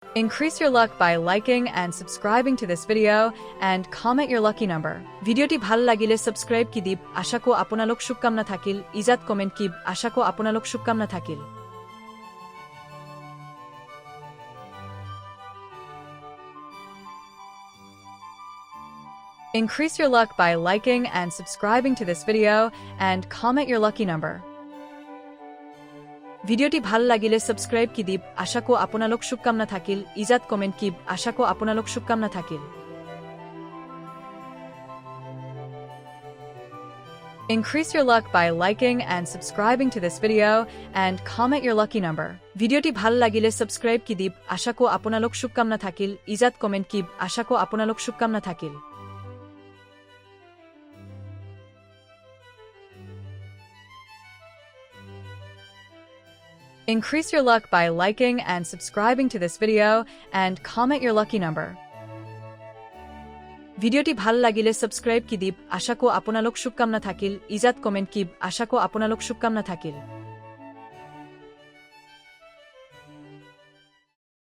Increase your luck by liking and subscribing to this video and comment your lucky number. ভিডিওটি ভাল লাগিলে subscribe কি দিব আশা কো আপোনালোক শুভকামনা থাকিল ইজাত কমেন্ট কি আশা কো আপোনালোক শুভকামনা থাকিল Increase your luck by liking and subscribing to this video and comment your lucky number. ভিডিওটি ভাল লাগিলে subscribe কি দিব আশা কো আপোনালোক শুভকামনা থাকিল ইজাত কমেন্ট কি আশা কো আপোনালোক শুভকামনা থাকিল Increase your luck by liking and subscribing to this video and comment your lucky number. ভিডিওটি ভাল লাগিলে subscribe কি দিব আশা কো আপোনালোক শুভকামনা থাকিল ইজাত কমেন্ট কি আশা কো আপোনালোক শুভকামনা থাকিল Increase your luck by liking and subscribing to this video and comment your lucky number. ভিডিওটি ভাল লাগিলে subscribe কি দিব আশা কো আপোনালোক শুভকামনা থাকিল ইজাত কমেন্ট কি আশা কো আপোনালোক শুভকামনা থাকিল